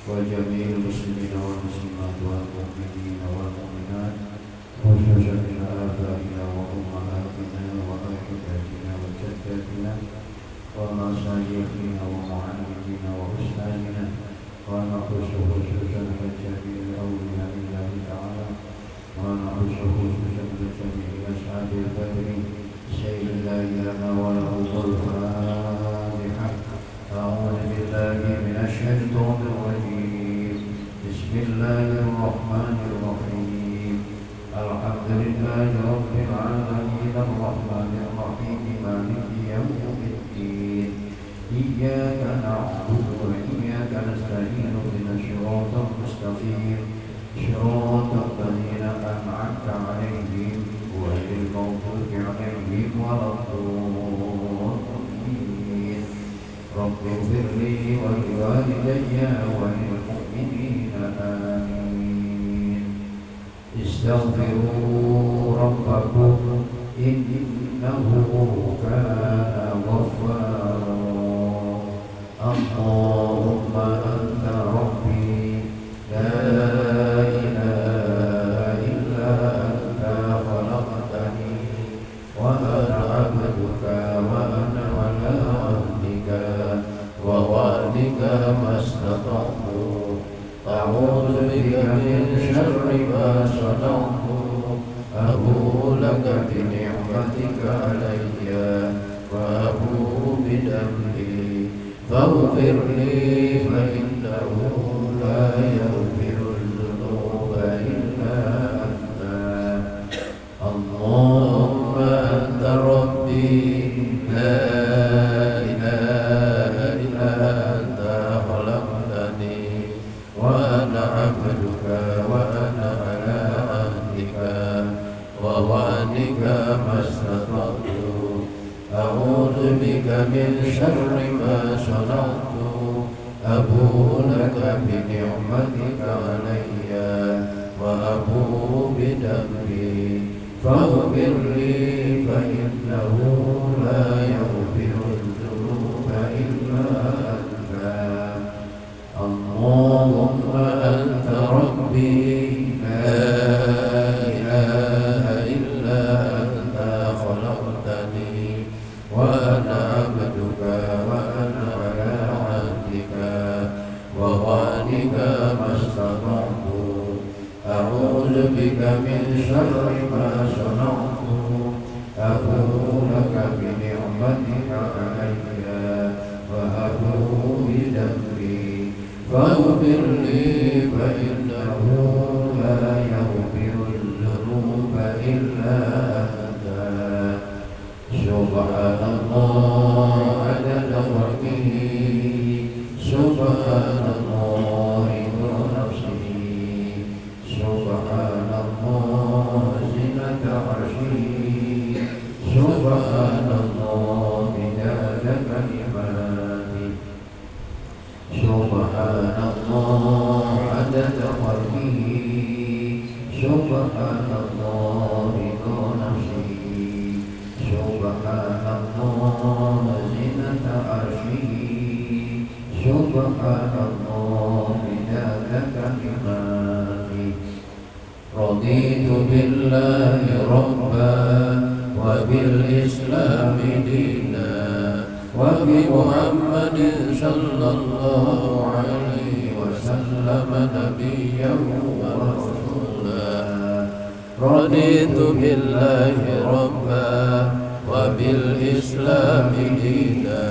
وجميع المسلمين والمسلمات والمؤمنين والمؤمنات خصوصا إلى آبائنا وأمهاتنا وأجدادنا وجداتنا ومشايخنا ومعلمينا وأستاذنا ونخص خصوصا لجميع أولياء الله تعالى ونخص خصوصا لجميع أصحاب البدر سيد الله لنا وله الفاتحة. أعوذ بالله من الشيطان الرجيم. بسم الله الرحمن الرحيم. الحمد لله رب العالمين الرحمن الرحيم مالك يوم الدين. إياك نعبد وإياك نستعين اهدنا الصراط المستقيم صراط الذين أنعمت عليهم غير المغضوب عليهم ولا الضالين. رب اغفر لي ولوالدي وللمؤمنين آمين. استغفروا ربكم إنه كان غفارا. اللهم أنت ربي لا إله إلا أنت خلقتني وأنا عبدك وأنا على عهدك ووعدك ما استطعت. أعوذ بك من شر ما صنعت. أبوء لك بنعمتك علي وأبوء بذنبي فاغفر لي فإنه لا يغفر الذنوب إلا أنت. اللهم أنت ربي لا إله إلا أنت خلقتني وأنا عبدك وأنا على عهدك ووعدك ما استطعت. أعوذ بك من شر ما صنعت. أبوء لك بنعمتك علي وأبوء بذنبي فاغفر لي فإنه لا يغفر الذنوب إلا أنت. اللهم أنت ربي لا إله إلا أنت خلقتني وأنا عبدك وأنا على عهدك ووعدك ما استطعت. أعوذ بك من شر ما صنعت. أبوء لك بنعمتك علي وأبوء بذنبي فاغفر لي فإنه لا يغفر الذنوب إلا أنت. سبحان الله عدد خلقه سبحان الله ونفسه سبحان الله زنة عرشه سبحان الله مداد كلماته سبحان الله عدد خلقه سبحان الله ونفسه سبحان الله زنة عرشه سبحان الله مداد كلماته. رضيت بالله ربا وبالإسلام دينا وبمحمد صلى الله عليه وسلم نبيا ورسولا. رضيت بالله ربا وبالإسلام دينا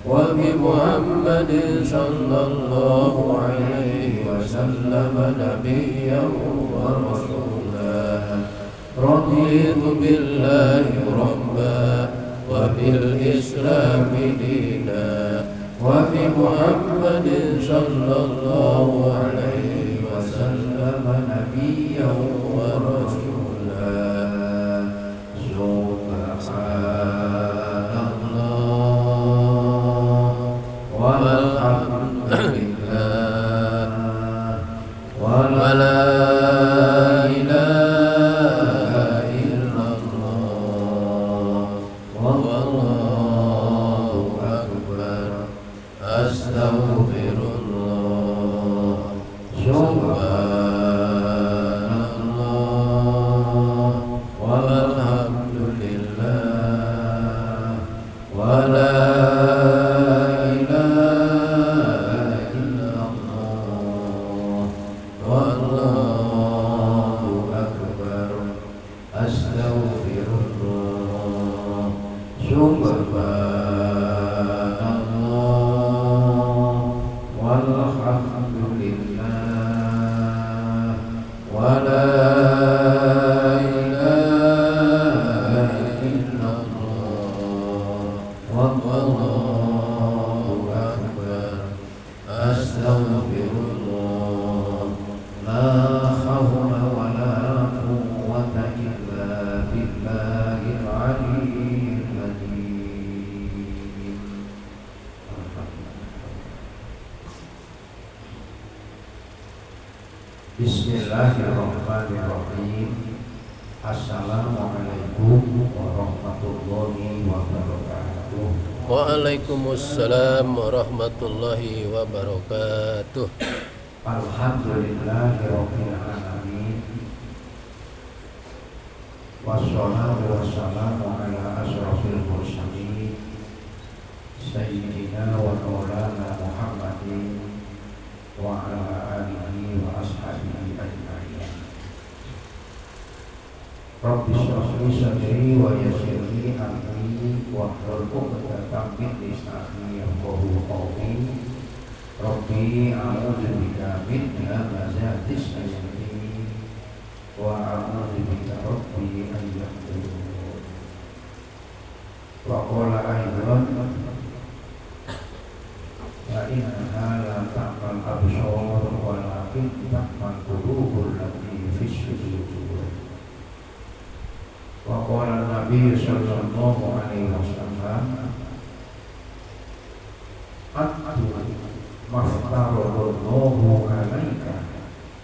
وبمحمد صلى الله عليه وسلم نبيا ورسولا. رضيت بالله ربا وبالإسلام دينا وبمحمد صلى الله عليه وسلم نبيا ورسولا. سبحان الله والحمد لله ولا إله إلا الله والله أكبر. أستغفر الله Astaghfirullah. La hawla wa la quwwata illa billahil aliyyil azim. Bismillahirrahmanirrahim. Assalamualaikum warahmatullahi wabarakatuh. Waalaikumsalam warahmatullahi wabarakatuh. Alhamdulillahirabbil alamin. Wassalatu wassalamu ala asrofil mursalin Sayyidina wa maulana Muhammadin wa ala alihi wa ashabihi ajma'in. Rabbi shrah li sadri wa yassir li amri wahlul 'uqdatam min lisani yafqahu qawli. Rabbi a'udzu bika min hamazatis sayyi'in wa a'udzu bika rabbi an yahdurun. Wa qala aidan fa innaha la ta'mal absar walakin ta'mal qulubul lati fis sudur. Wa qala Nabi sallallahu alaihi wasallam atu maftarallahu alaika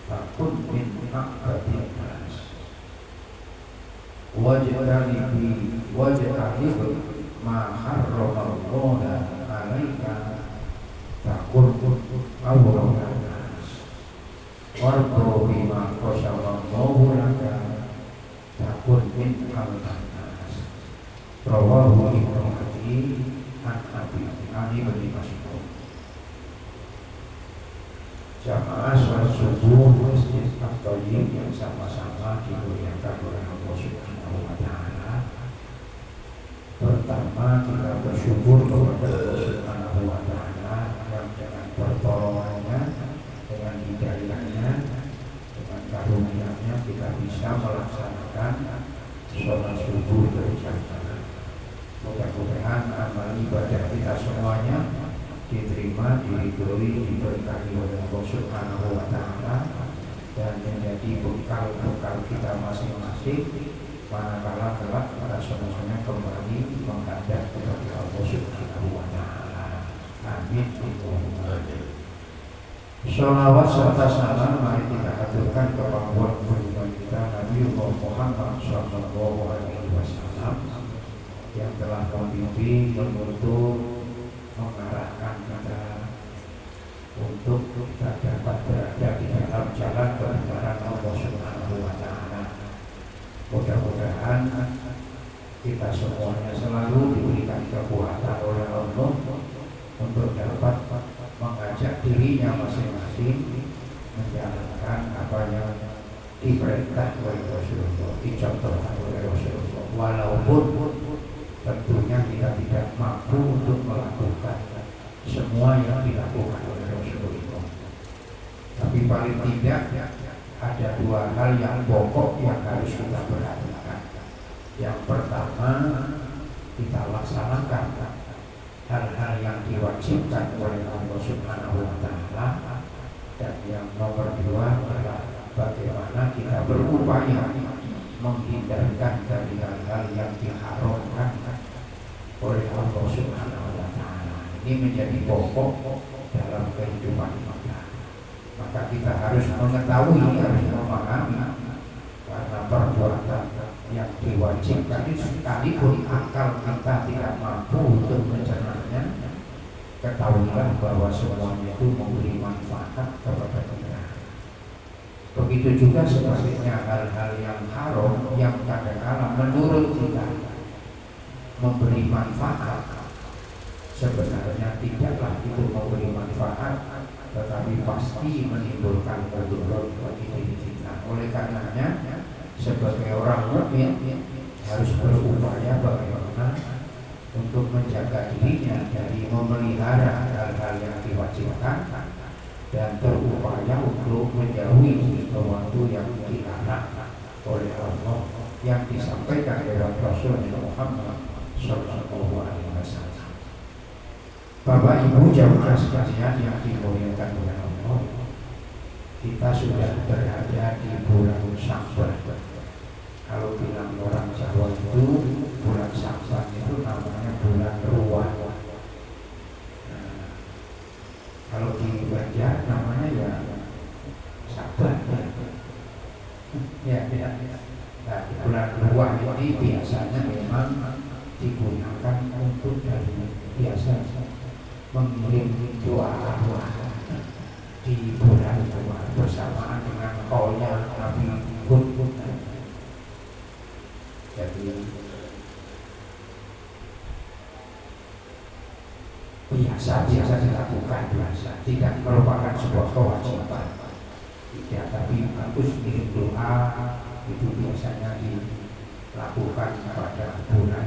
takun min aqbatin nas wajtanibi ma harramallahu alaika takun awwalun nas warḍu bima qasamallahu laka takun min al-nas. Rawahu Ibnu Katsir an Abi bin Mas'ud. Jamaah sholat subuh Masjid At-Thayyib yang sama-sama dimuliakan oleh Allah Subhanahu wa taala. Pertama, kita bersyukur kepada Allah Subhanahu wa taala yang dengan pertolongannya, dengan hidayahnya, dengan karunia-Nya kita bisa melaksanakan sholat subuh berjamaah. Mudah-mudahan amal ibadah kita semuanya diterima, diridhoi, diberkahi oleh Allah Subhanahu wa taala dan menjadi bekal kita masing-masing manakala kelak kita semuanya kembali menghadap kepada Allah Subhanahu wa taala. Amin. Sholawat serta salam mari kita aturkan kepada junjungan kita Nabi Muhammad sallallahu alaihi wasallam yang telah membimbing, menuntun, mengarahkan kita untuk kita dapat berada di dalam jalan kebenaran Allah Subhanahu wa taala. Mudah-mudahan kita semuanya selalu diberikan kekuatan oleh Allah untuk dapat mengajak dirinya masing-masing menjalankan apa yang diperintah oleh Rasulullah, dicontohkan oleh Rasulullah, walaupun tentunya kita tidak mampu untuk melakukan semua yang dilakukan oleh Rasulullah. Tapi paling tidak ada dua hal yang pokok yang harus kita perhatikan. Yang pertama, kita laksanakan hal-hal yang diwajibkan oleh Allah Subhanahu wa taala, dan yang nomor dua adalah bagaimana kita berupaya menghindarkan dari hal-hal yang diharamkan oleh Allah Subhanahu wa taala. Ini menjadi pokok dalam kehidupan kita. Maka kita harus mengetahui, harus memahami, karena perbuatan yang diwajibkan itu sekalipun akal kita tidak mampu untuk mencernanya, ketahuilah bahwa semuanya itu memberi manfaat kepada kita. Begitu juga sebaliknya hal-hal yang haram yang kadang-kala menurut kita memberi manfaat, sebenarnya tidaklah itu memberi manfaat, tetapi pasti menimbulkan mudarat bagi diri kita. Oleh karenanya sebagai orang mukmin harus berupaya bagaimana untuk menjaga dirinya dari memelihara hal-hal yang diwajibkan dan berupaya untuk menjauhi sesuatu yang dilarang oleh Allah yang disampaikan oleh Rasul Muhammad sallallahu alaihi wasallam. Bapak Ibu jamaah sekalian yang dimuliakan oleh Allah, kita sudah berada di bulan Sya'ban. Kalau bilang orang Jawa itu bulan Sya'ban itu namanya bulan ruah. Nah, kalau di Banjar namanya ya Sya'ban. Ya. Nah, di bulan ruah ini biasanya memang digunakan untuk dari biasa mengirim doa di bulan ruah bersamaan dengan kaulnya Nabi Hud. Jadi biasa dilakukan, biasa, tidak merupakan sebuah kewajiban, tidak, tapi bagus kirim doa itu biasanya dilakukan pada bulan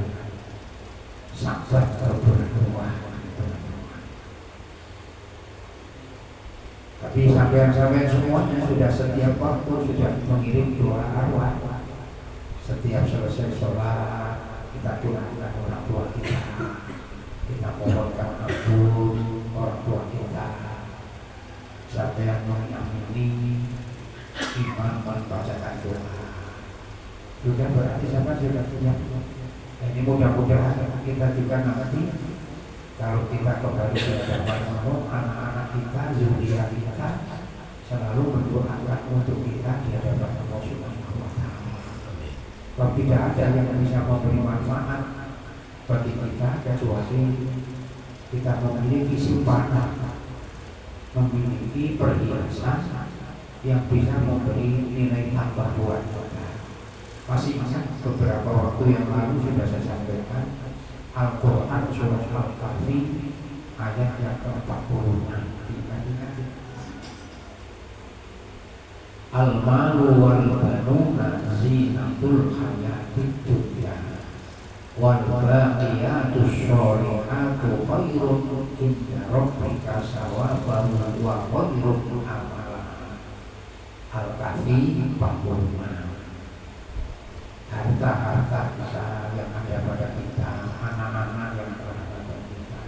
Sya'ban atau bulan ruah. Tapi sampai semuanya sudah setiap waktu sudah mengirim doa arwah. Setiap selesai sholat kita doakan orang tua kita mohonkan ampun orang tua kita. Sampai yang mengamini iman membacakan doa. Sudah berarti sama sudah siap. Ini mudah-mudahan kita juga nanti kalau kita kembali ke hadapan Allah, anak-anak kita, zuriat kita selalu mendoakan untuk kita di hadapan Allah Subhanahu wa Ta'ala. Kalau tidak ada yang bisa memberi manfaat bagi kita kecuali kita memiliki simpanan, memiliki perhiasan yang bisa memberi nilai tambah buat kita. Masih ingat beberapa waktu yang lalu sudah saya sampaikan Al-Quran surah Al-Kahfi ayat yang ke-40. Ingat. Al-malu wal banuna zinatul hayatid dunya wal baqiyatus sholihatu khairun inda rabbika sawaban wa khairun amala. Al-Kahfi 45. Harta-harta kita yang ada pada kita, anak-anak yang ada pada kita,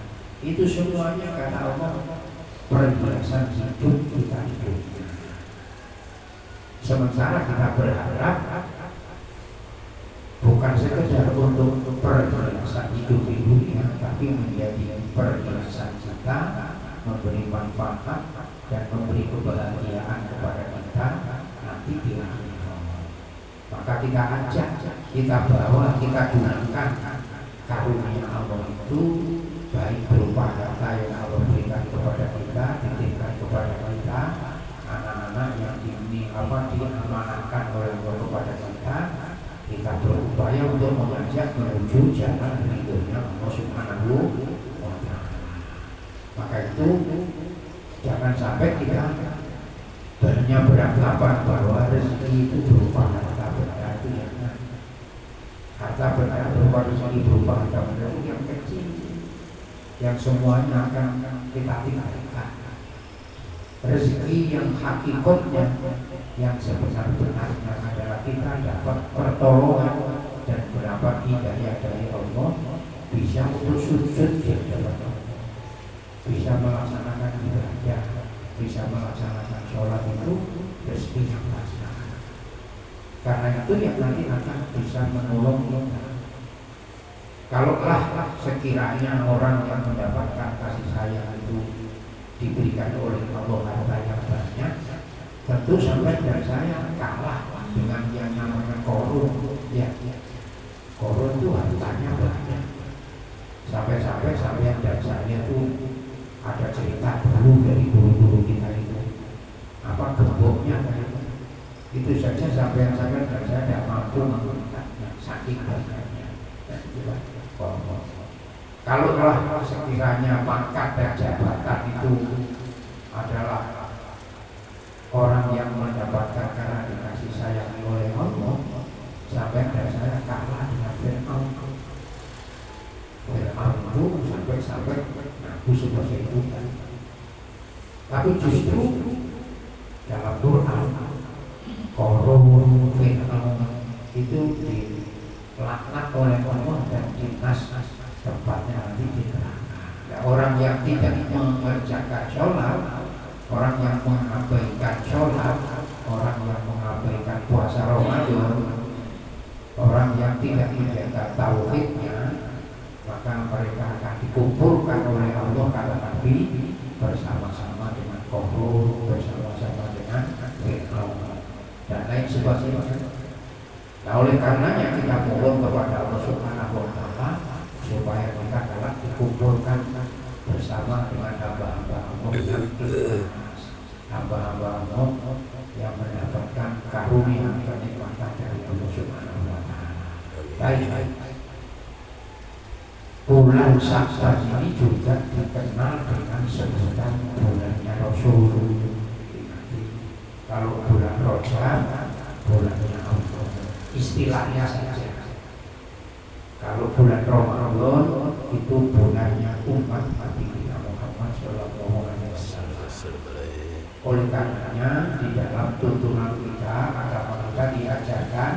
itu semuanya kata Allah perhiasan hidup kita di dunia. Sementara kita berharap bukan sekedar untuk perhiasan hidup di dunia, tapi menjadi perhiasan kita, memberi manfaat dan memberi kebahagiaan kepada kita nanti di akhir. Maka kita ajak, kita bawa, kita gunakan karunia Allah itu, baik berupa harta yang Allah berikan kepada kita, dititipkan kepada kita, anak-anak yang diamanahkan oleh Allah kepada kita berupaya untuk mengajak menuju jalan ridhonya Allah Subhanahu wa Ta'ala. Maka itu jangan sampai kita hanya beranggapan bahwa rezeki itu berupa harta benda itu harta benda berupa rezeki berupa harta benda itu yang kecil, yang semuanya akan kita tinggalkan. Rezeki yang hakikatnya yang sebenar-benarnya adalah kita dapat pertolongan dan mendapat hidayah dari Allah, bisa untuk sujud di hadapan Allah, bisa melaksanakan ibadah, bisa melaksanakan sholat, itu rezeki yang laksanakan. Karena itu yang nanti akan bisa menolong kita. Kalaulah sekiranya orang yang mendapatkan kasih sayang itu diberikan oleh Allah harta yang banyak, tentu sampai dan saya kalah dengan yang namanya korun. Ya, korun itu hartanya banyak. Sampai dan saya itu ada cerita dulu dari guru-guru kita itu, apa gemboknya itu saja sampai dan saya tidak mampu menggunakannya saking banyaknya. Kalau sekiranya pangkat dan jabatan itu adalah orang yang mendapatkan karena dikasih sayang oleh Allah, sampai dan saya kalah dengan Fir'aun. Fir'aun itu sampai aku sebagai itu. Tapi justru dalam Quran Korun, Fir'aun itu dilaknat oleh Allah dan dinas tempatnya nanti di neraka. Nah, orang yang tidak mengerjakan sholat, orang yang mengabaikan sholat, orang yang mengabaikan puasa Ramadan, orang yang tidak menjaga tauhidnya, maka mereka akan dikumpulkan oleh Allah kata Nabi bersama-sama dengan Qarun, bersama-sama dengan Fir'aun dan lain sebagainya. Nah, oleh karenanya kita mohon kepada Allah Subhanahu wa Ta'ala supaya kita kelak dikumpulkan bersama dengan hamba-hamba Allah yang ikhlas, hamba-hamba Allah yang mendapatkan karunia kenikmatan dari Allah Subhanahu wa Ta'ala. Baik. Bulan Sya'ban ini juga dikenal dengan sebutan bulannya Rasul. Kalau bulan Rajab, bulannya Allah. Istilahnya saja. Kalau bulan Ramadan itu bulannya umat Nabi kita Muhammad Sallallahu Alaihi Wasallam. Oleh karenanya di dalam tuntunan kita agama kita diajarkan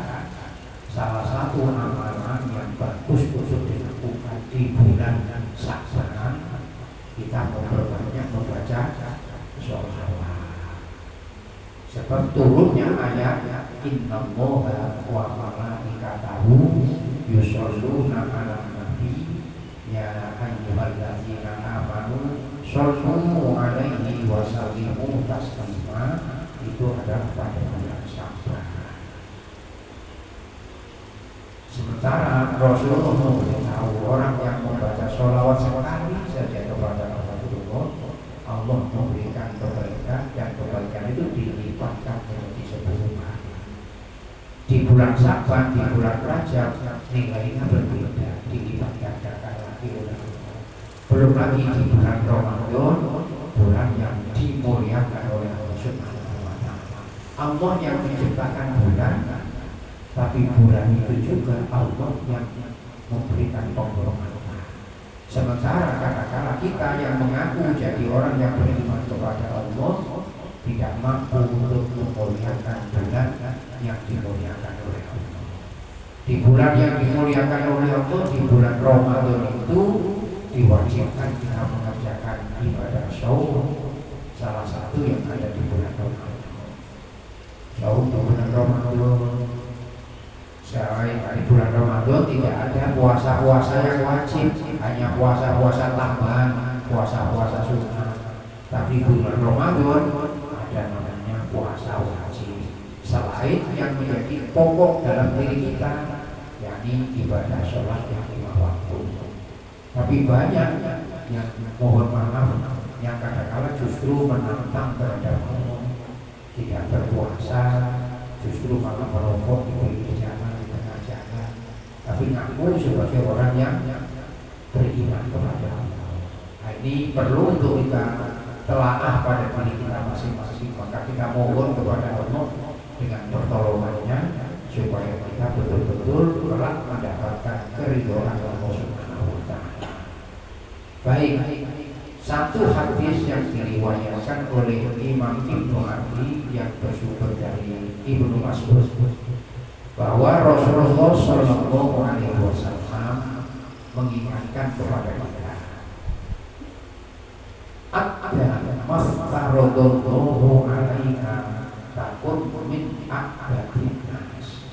salah satu amalan yang bagus untuk dilakukan di bulan Sya'ban kita memperbanyak membaca sholawat. Sebab turunnya ayat innallaha wa malaikatahu yusholluna 'alan nabi ya ayyuhalladzina amanu shollu 'alaihi wa sallimu taslima. Itu adalah pada bulan Sya'ban. Sementara Rasulullah memberitahu orang yang membaca sholawat sekali saja kepada Rasulullah, Allah memberikan kebaikan dan kebaikan itu dilipatkan menjadi 10 kali. Di bulan Sya'ban, di bulan Rajab nilainya berbeda, dilipatkan lagi oleh Allah. Belum lagi di bulan Ramadan, bulan yang dimuliakan oleh Allah Subhanahu wa Ta'ala. Allah yang menciptakan bulan, tapi bulan itu juga Allah yang memberikan penggolongan. Sementara katakanlah kita yang mengaku jadi orang yang beriman kepada Allah tidak mampu untuk memuliakan bulan yang dimuliakan oleh Allah. Di bulan yang dimuliakan oleh Allah, di bulan Ramadan itu diwajibkan kita mengerjakan ibadah saum, salah satu yang ada di bulan Ramadan. Saum di bulan Ramadan. Selain di bulan Ramadan tidak ada puasa-puasa yang wajib, hanya puasa-puasa tambahan, puasa-puasa sunnah. Tapi bulan Ramadan ada namanya puasa wajib. Selain yang menjadi pokok dalam diri kita, yakni ibadah sholat yang 5 waktu. Tapi banyak yang mohon maaf, yang kadang-kadang justru menantang terhadap Allah, tidak berpuasa, justru malah merokok di pinggir jalan. Tapi ngaku sebagai orang yang beriman kepada Allah. Nah, ini perlu untuk kita telaah pada diri kita masing-masing. Maka kita mohon kepada Allah dengan pertolongannya supaya kita betul-betul kelak mendapatkan keridhaan Allah Subhanahu wa Ta'ala. Baik, satu hadis yang diriwayatkan oleh Imam Ibnu Abi yang bersumber dari Ibnu Mas'ud bahwa Rasulullah Shallallahu Alaihi Wasallam mengingatkan kepada kita, ada maftarodollahu alaika takun min akbadin nas.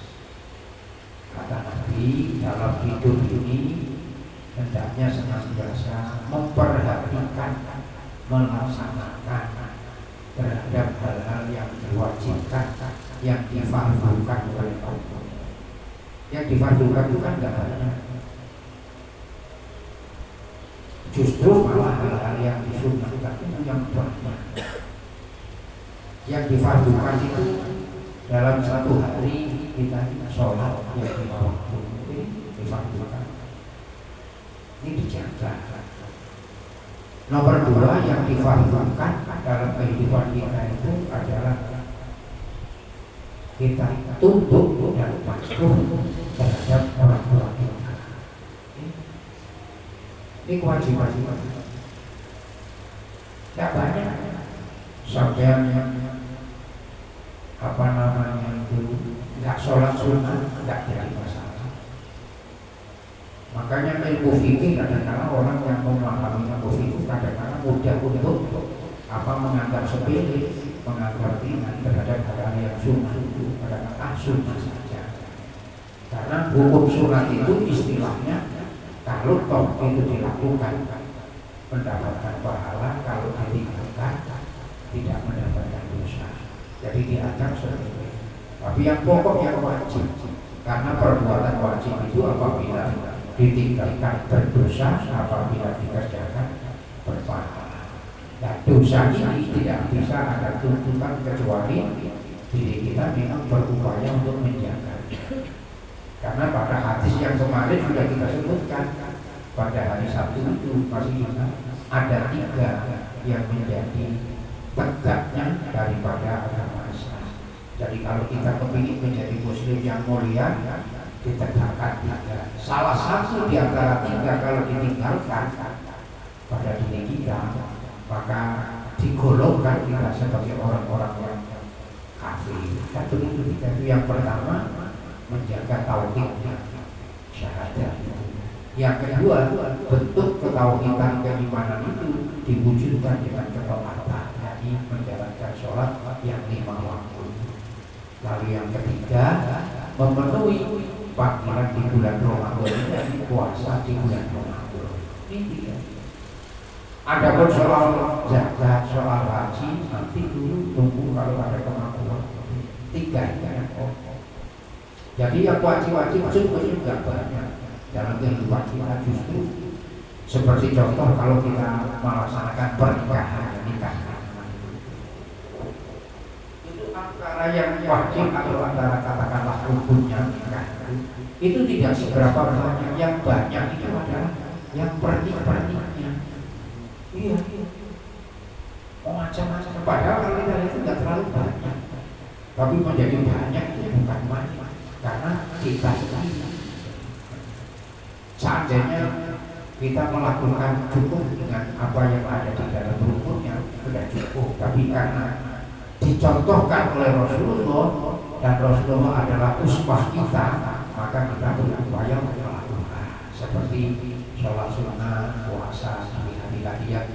Kata Nabi, dalam hidup ini hendaknya senantiasa memperhatikan, melaksanakan terhadap hal-hal yang diwajibkan, yang difardukan oleh Allah. Yang difardukan itu kan enggak banyak. Justru malah hal-hal yang disunnahkan itu yang banyak. Yang difardukan itu dalam satu hari kita sholat yang 5 waktu itu difardukan. Ini dijaga. Nomor 2 yang difardukan dalam kehidupan kita itu adalah kita tunduk dan patuh terhadap orang tua kita. Ini kewajiban. Tidak banyak sampai apa namanya itu nggak sholat sunnah nggak jadi masalah. Maka Makanya ilmu fikih kadang-kadang orang yang memahami ilmu fikih kadang-kadang mudah untuk menganggap sepele, menganggap ringan terhadap hal yang sunnah, kadang-kadang sunnah saja. Karena hukum sunat itu istilahnya kalau toh itu dilakukan mendapatkan pahala, kalau ditinggalkan tidak mendapatkan dosa. Jadi dianggap sepele. Tapi yang pokok yang wajib, karena perbuatan wajib itu apabila ditinggalkan berdosa, apabila dikerjakan berpahala. Dan dosa ini tidak bisa ada tuntutan kecuali diri kita memang berupaya untuk menjaga. Karena pada hadis yang kemarin sudah kita sebutkan, pada hari Sabtu itu masih ada 3 yang menjadi tegaknya daripada agama Islam. Jadi kalau kita kepingin menjadi muslim yang mulia, ditegakkan 3. Salah satu di antara 3 kalau ditinggalkan pada diri kita, maka digolongkan kita sebagai orang-orang yang kafir. Satu itu yang pertama, menjaga tauhid syahadat. Yang kedua, bentuk ketauhidan keimanan itu diwujudkan dengan ketaatan, yakni menjalankan sholat yang 5 waktu. Lalu yang ketiga, memenuhi panggilan di bulan Ramadan, yakni puasa di bulan Ramadan. Ini dia. Adapun soal zakat, soal haji, nanti dulu tunggu kalau ada kemampuan. 3 yang pokok. Jadi yang wajib-wajib maksudnya juga banyak dalam kehidupan kita. Justru seperti contoh kalau kita melaksanakan pernikahan, nikah, itu antara yang wajib atau antara katakanlah rukunnya nikah itu tidak seberapa banyak. Yang banyak itu adalah yang pernikahnya. Iya. Macam-macam. Padahal kalau kita itu tidak terlalu banyak, tapi menjadi banyak itu bukan main. Karena kita ini seandainya kita melakukan cukup dengan apa yang ada di dalam rukunnya sudah cukup. Tapi karena dicontohkan oleh Rasulullah dan Rasulullah adalah uswah kita, maka kita berupaya melakukan seperti sholat sunnah, puasa, hari-hari yang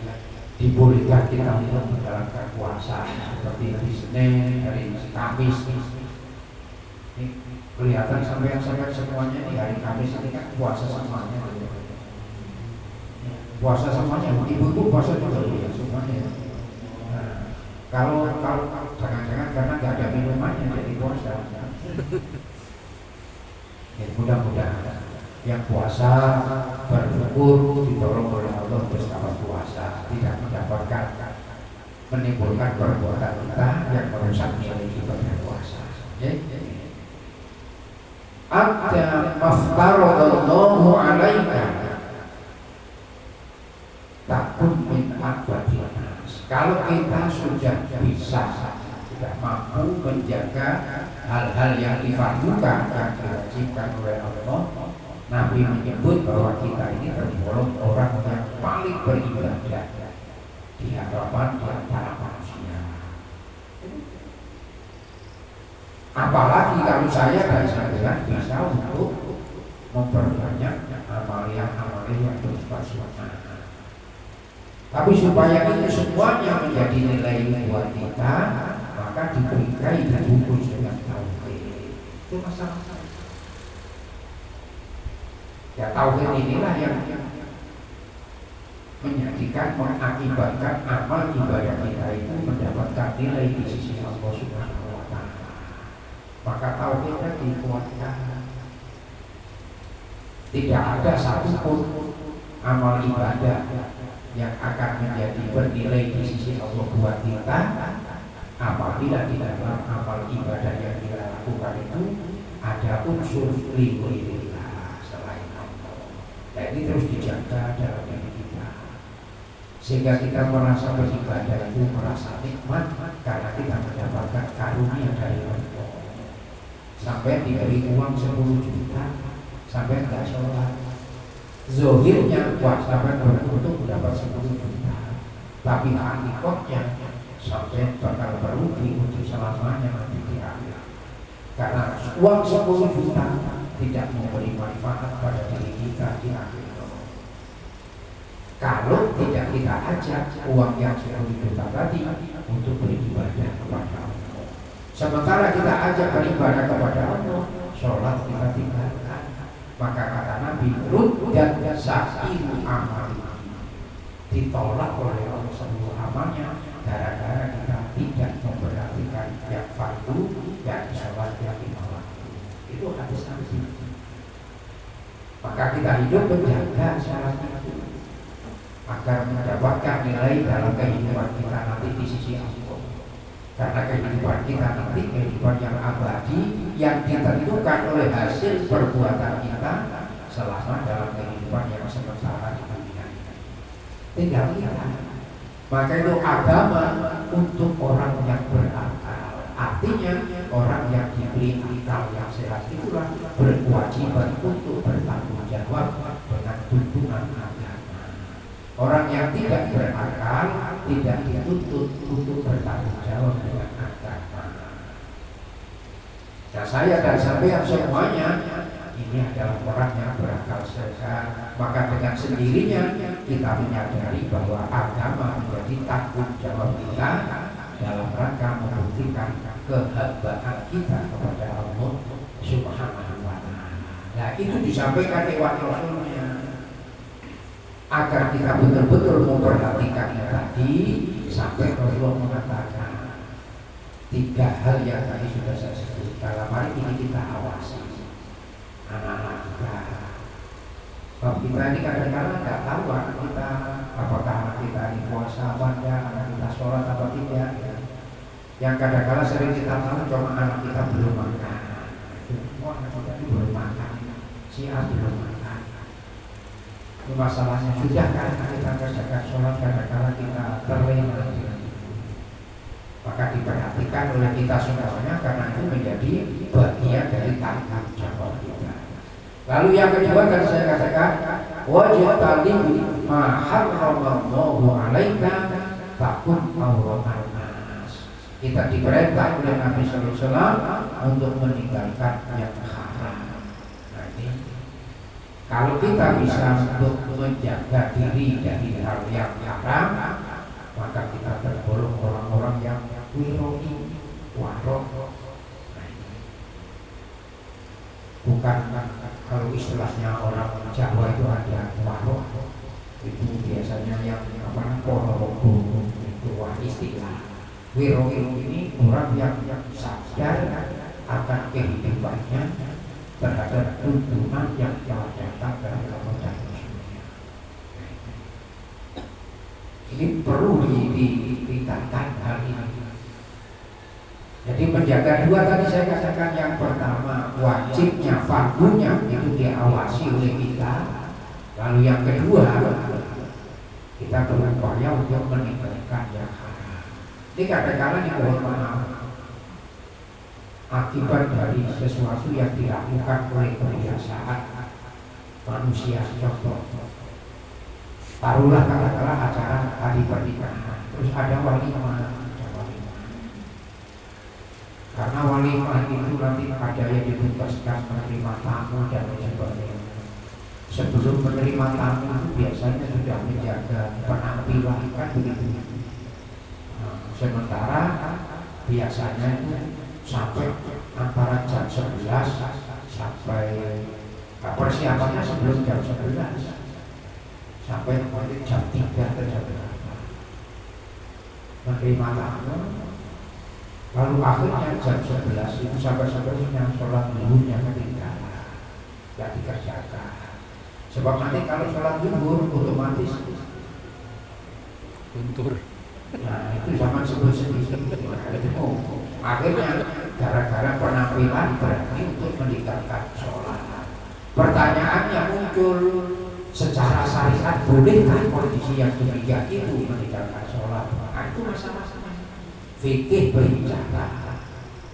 dibolehkan kita untuk menjalankan puasa seperti hari Senin, hari Kamis. Kelihatan sampai semuanya di hari Kamis ini kan puasa semuanya. Puasa semuanya, ibu-ibu puasa juga ya semuanya. Nah, kalau jangan-jangan karena nggak ada minumannya jadi puasa. Ya, mudah-mudahan yang puasa bersyukur didorong oleh Allah bersama puasa, tidak mendapatkan menimbulkan perbuatan kita yang merusak nilai ibadah puasa. Hatta maftaradallahu alaika takun min abadil nas. Kalau kita sudah bisa, sudah mampu menjaga hal-hal yang difardukan, yang diwajibkan oleh Allah, Nabi menyebut bahwa kita ini tergolong orang yang paling beribadah di hadapan antara manusia. Apalagi kalau saya dan saya bisa untuk memperbanyak amalia yang bersifat sunnah. Tapi supaya itu semuanya menjadi nilai buat kita, maka diberikan dibungkus dengan tauhid. Itu masalah. Ya tauhid inilah yang menjadikan, mengakibatkan amal ibadah kita itu mendapatkan nilai di sisi Allah Subhanahu wa Ta'ala. Maka tauhidnya dikuatkan. Tidak ada satupun amal ibadah yang akan menjadi bernilai di sisi Allah buat kita apabila di dalam amal ibadah yang kita lakukan itu ada unsur lillah selain Allah. Dan ini terus dijaga dalam diri kita, sehingga kita merasa beribadah itu merasa nikmat karena kita mendapatkan karunia dari Allah. Sampai diberi uang 10 juta sampai enggak sholat, zohirnya kuat sampai beruntung mendapat 10 juta, tapi hakikatnya sampai bakal berugi untuk selamanya nanti di akhir. Karena uang 10 juta tidak memberi manfaat pada diri kita di akhirat. Kalau tidak kita ajak uang yang 10 juta tadi untuk beribadah kepada Allah. Sementara kita ajak beribadah kepada Allah, sholat kita tinggalkan. Maka kata Nabi, dan sa'iru amal, ditolak oleh Allah seluruh amalnya gara-gara kita tidak memperhatikan yang fardu dan sholat yang lima waktu. Itu hadis Nabi. Maka kita hidup menjaga sholat itu agar mendapatkan nilai dalam kehidupan kita nanti di sisi Allah. Karena kehidupan kita nanti kehidupan yang abadi yang ditentukan oleh hasil perbuatan kita selama dalam kehidupan yang sementara di dunia ini. Tinggal kita. Maka itu agama untuk orang yang berakal. Artinya orang yang diberi akal yang sehat itulah berkewajiban untuk bertanggung jawab dengan tuntunan agama. Orang yang tidak berakal tidak dituntut untuk bertanggung jawab dengan agama. Nah, saya dan sampean semuanya ini adalah orang yang berakal sehat. Maka dengan sendirinya kita menyadari bahwa agama menjadi tanggung jawab kita dalam rangka membuktikan kehambaan kita kepada Allah Subhanahu wa Ta'ala. Nah, itu disampaikan lewat Rasulnya agar kita betul-betul memperhatikan tadi sampai Rasulullah mengatakan 3 hal yang tadi sudah saya sebut. Dalam hari ini kita awasi anak-anak kita. Kalau kita ini kadang-kadang nggak tahu anak kita, apakah anak kita ini puasa apa enggak, anak kita sholat apa tidak. Yang kadang-kadang sering kita tahu cuma anak kita belum makan. Oh, anak kita ini belum makan, si A belum makan. Itu masalahnya. Sudah karena kita kerjakan sholat, kadang-kadang kita terlena. Maka diperhatikan oleh kita semuanya karena itu menjadi bagian dari tanggung jawab kita. Lalu yang kedua kan saya katakan wajib tali ma harramallahu alaika takun auratan nas. Kita diperintah oleh Nabi sallallahu alaihi wasallam untuk meninggalkan yang haram. Nah, ini kalau kita bisa untuk menjaga diri dari hal yang haram, maka kita tergolong orang-orang yang wiroi, warok. Bukan kalau istilahnya orang Jawa itu ada warok, itu biasanya yang apa ponorogo, itu istilah. Wiroi ini orang yang sadar akan kehidupannya terhadap tuntunan yang telah datang dari Allah dan Rasulnya. Ini perlu ditingkatkan hal ini. Jadi menjaga 2 tadi saya katakan, yang pertama wajibnya, fardunya itu diawasi oleh kita. Lalu yang kedua kita berupaya untuk meninggalkan yang haram. Ini kadang-kadang dimohon maaf akibat dari sesuatu yang dilakukan oleh kebiasaan manusia. Contoh, taruhlah katakanlah acara hari pernikahan, terus ada walimah. Karena walimah itu nanti ada yang ditugaskan menerima tamu dan sebagainya. Sebelum menerima tamu itu biasanya sudah menjaga penampilan, kan begitu. Sementara biasanya itu sampai antara jam 11 sampai persiapannya sebelum jam 11 sampai jam 3 atau jam berapa menerima tamu. Lalu akhirnya jam 11 itu sahabat-sahabatnya sholat zuhurnya ketinggalan, tidak dikerjakan. Sebab nanti kalau sholat zuhur otomatis Guntur. Nah, itu zaman sebelum sedikit. Akhirnya gara-gara penampilan berarti untuk meninggalkan sholat. Pertanyaannya muncul, secara syariat bolehkah kondisi yang demikian itu meninggalkan sholat? Nah, itu masalah fikih berbicara.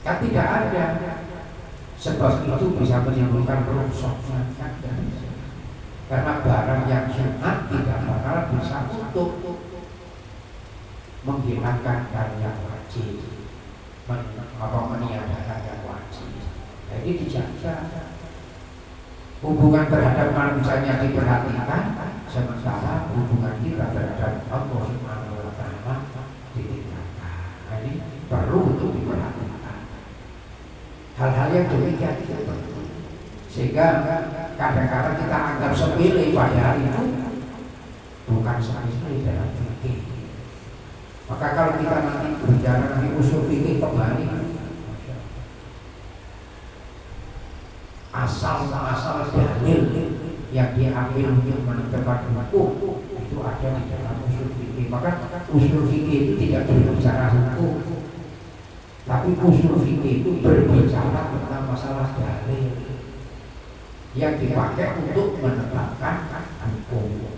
Kan tidak ada. Sebab itu bisa menimbulkan rukshohnya. Karena barang yang sunat tidak bakal bisa untuk menghilangkan yang wajib, meniadakan yang wajib. Jadi dijaga. hubungan terhadap manusianya diperhatikan, sementara hubungan kita terhadap Allah Subhanahu wa Ta'ala ditinggalkan. Nah, ini perlu untuk diperhatikan. Hal-hal yang demikian itu perlu. Sehingga kadang-kadang kita anggap sepele padahal itu bukan sepele dalam fikih. Maka kalau kita nanti berbicara nanti usul fikih kembali, asal dalil yang diambil untuk menentukan hukum itu ada di dalam usul fikih. Maka usul fikih itu tidak berbicara hukum, tapi usul fikih itu berbicara tentang masalah dalil yang dipakai untuk menetapkan hukum.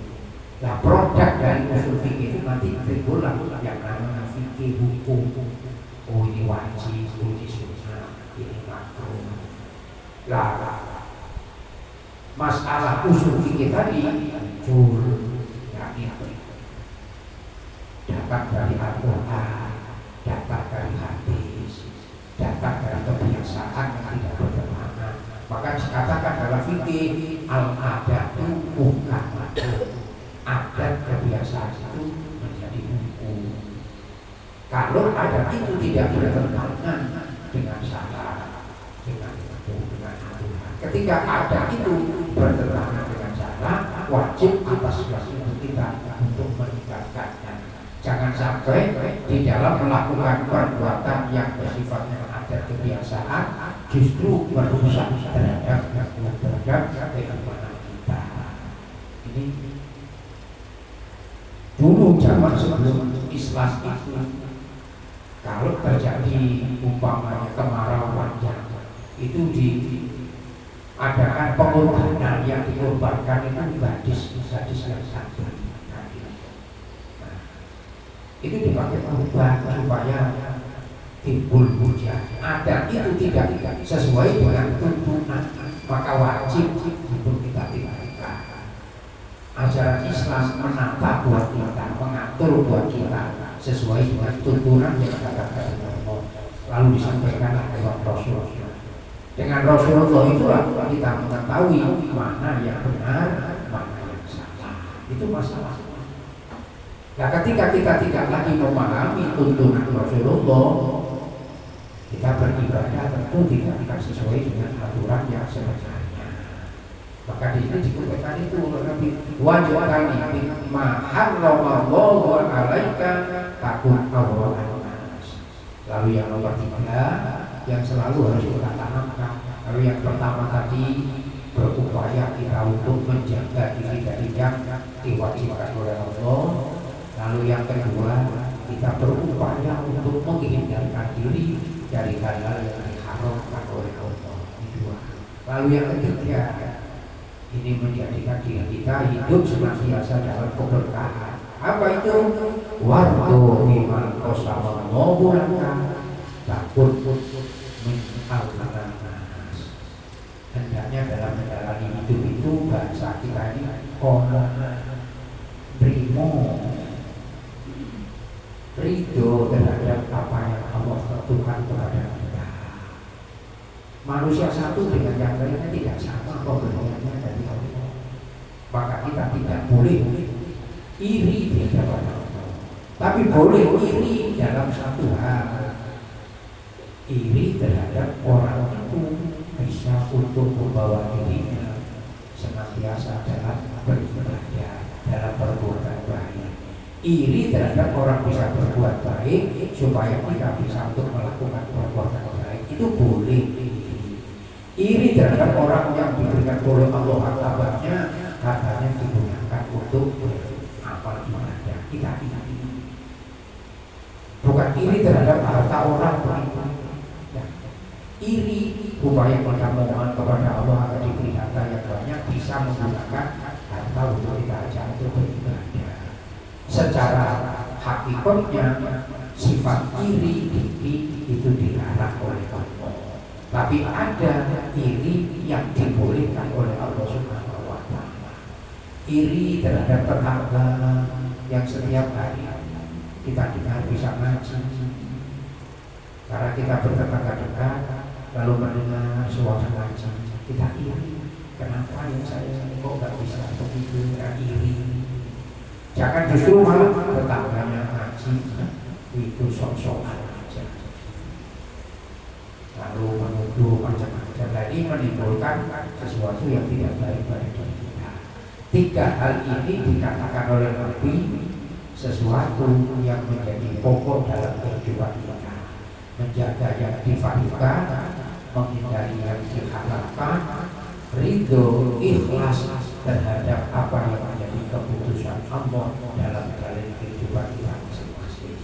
Nah, produk dari usul fikih itu nanti timbul yang namanya fikih hukum. Oh, ini wajib, ini sunnah, ini makruh. Lah, masalah usul fikih tadi muncul datang dari Al-Quran, datang dari hadis, datang dari kebiasaan yang tidak bertentangan. Maka dikatakan dalam fikih al-adatu bukan adat, kebiasaan itu menjadi hukum. Kalau adat itu tidak bertentangan dengan syara, dengan aturan. Ketika adat itu bertentangan dengan syara, wajib atas itu kita untuk meninggalkannya. Jangan sampai di dalam melakukan perbuatan yang bersifatnya adat kebiasaan justru merusak terhadap keimanan kita. Ini dulu zaman sebelum Islam itu, kalau terjadi umpamanya kemarau panjang, itu diadakan pengorbanan. Yang dikorbankan itu gadis yang sabar. Itu dipakai perubahan supaya timbul hujan. Adat itu tidak sesuai dengan tuntunan, maka wajib untuk kita tinggalkan. Ajaran Islam menata buat kita, mengatur buat kita sesuai dengan tuntunan yang dikatakan Allah, lalu disampaikan lewat Rasulullah. Dengan Rasulullah itulah kita mengetahui mana yang benar, mana yang salah. Itu masalah. Nah, ketika kita tidak lagi memahami tuntunan Rasulullah, kita beribadah tentu tidak akan sesuai dengan aturan yang sebenarnya. Maka di sini dikatakan itu wajibani maharramallahu alaika takun awalan. Lalu yang nomor 3 yang selalu harus kita tanamkan. Lalu yang pertama tadi berupaya kita untuk menjaga diri dari yang diwajibkan oleh Allah. Lalu yang kedua, kita berupaya untuk menghindarkan diri dari hal-hal yang diharamkan oleh Allah. Lalu yang ketiga, ini menjadikan diri kita hidup senantiasa dalam keberkahan. Apa itu? Wardo iman kosama ngobulkan takut mengalahkan. Hendaknya dalam menjalani hidup itu bahasa kita ini kono primo, ridho terhadap apa yang Allah tentukan kepada kita. Manusia satu dengan yang lainnya tidak sama pemberiannya dari Allah. Maka kita tidak boleh iri di hadapan Allah, tapi boleh iri dalam satu hal. Iri terhadap orang itu bisa untuk membawa dirinya senantiasa dalam beribadah, dalam perbuatan baik. Iri terhadap orang bisa berbuat baik supaya kita bisa untuk melakukan perbuatan baik, itu boleh. Iri terhadap orang yang diberikan oleh Allah hartanya, hartanya digunakan untuk amal ibadah, kita iri. Bukan iri terhadap harta orang begitu. Ya. Iri upaya kita mohon kepada Allah agar diberi harta yang banyak, bisa menggunakan harta untuk kita ajak untuk beribadah. Secara hakikatnya sifat iri itu dilarang oleh Allah. Tapi ada iri yang dibolehkan oleh Allah Subhanahu wa Ta'ala. Iri terhadap tetangga yang setiap hari kita dengar bisa ngaji, karena kita bertetangga dekat lalu mendengar suara ngaji, kita iri. Kenapa ya saya kok nggak bisa begitu, iri. Jangan justru malah tetangganya ngaji itu sok-sokan aja, lalu menuduh macam-macam. Dan ini menimbulkan sesuatu yang tidak baik bagi kita. Tiga hal ini dikatakan oleh Nabi sesuatu yang menjadi pokok dalam kehidupan kita. Menjaga yang difahamkan, menghindari yang diharapkan, ridho, ikhlas terhadap apa yang menjadi keputusan Allah dalam jalan kehidupan kita masing-masing.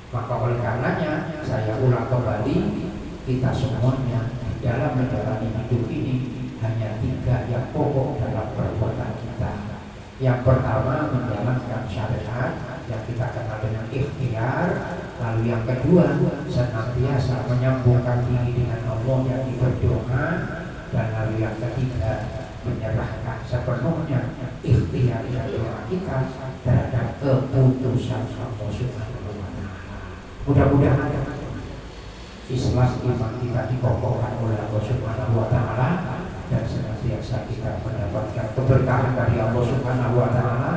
Maka oleh karenanya saya ulang kembali, kita semuanya dalam menjalani hidup ini hanya tiga yang pokok dalam perbuatan kita. Yang pertama menjalankan syariat yang kita kenal dengan ikhtiar. Lalu yang kedua senantiasa menyambungkan diri dengan Allah yang berdoa. Dan lalu yang ketiga menyerahkan sepenuhnya ikhtiar dan doa kita terhadap keputusan Allah Subhanahu wa Ta'ala. Mudah-mudahan Islam iman kita dikokohkan oleh Allah Subhanahu wa Ta'ala dan senantiasa kita mendapatkan keberkahan dari Allah Subhanahu wa Ta'ala.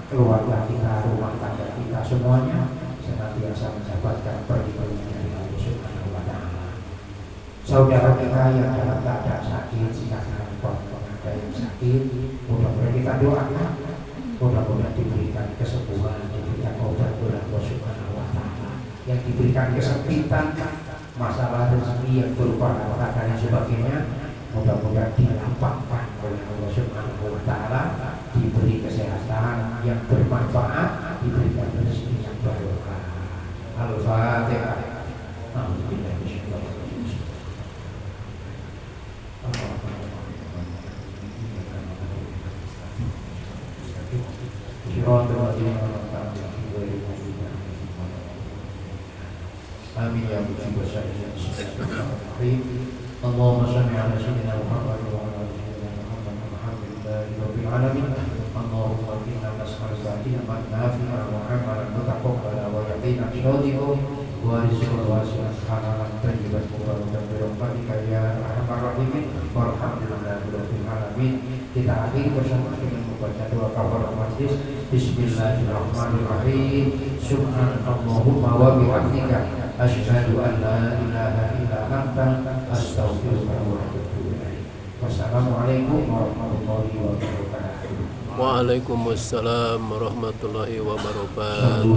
Keluarga kita, rumah tangga kita semuanya senantiasa mendapatkan perlindungan dari Allah Subhanahu wa Ta'ala. Saudara kita yang dalam keadaan sakit, silakan ada yang sakit, mudah-mudahan kita doakan, mudah-mudahan diberikan kesembuhan, diberikan obat oleh Allah Subhanahu wa Ta'ala. Yang diberikan kesempitan, masalah rezeki yang berupa apakah dan sebagainya, mudah-mudahan dilampangkan oleh Allah Subhanahu wa Ta'ala, diberi kesehatan yang bermanfaat, diberikan rezeki yang barokah. Al-Fatihah. Amin ya rabbal alamin. Allahumma shalli ala sayyidina Muhammad wa ala ali sayyidina Muhammad. Alhamdulillahi rabbil alamin. Allahumma inna nas'aluka ilman nafi'an wa 'amalan mutaqabbalan wa yaqinan shadiqan wa rizqan wasi'an halalan thayyiban mubarakan bi rahmatika ya arhamar rahimin. Walhamdulillahi rabbil alamin. Kita akhiri bersama dengan membaca doa kafaratul majlis. Bismillahirrahmanirrahim. Subhanallahumma wa bihamdika asyhadu an la ilaha illa anta astaghfiruka wa atubu ilaik. Wassalamualaikum warahmatullahi wabarakatuh. Waalaikumsalam warahmatullahi wabarakatuh.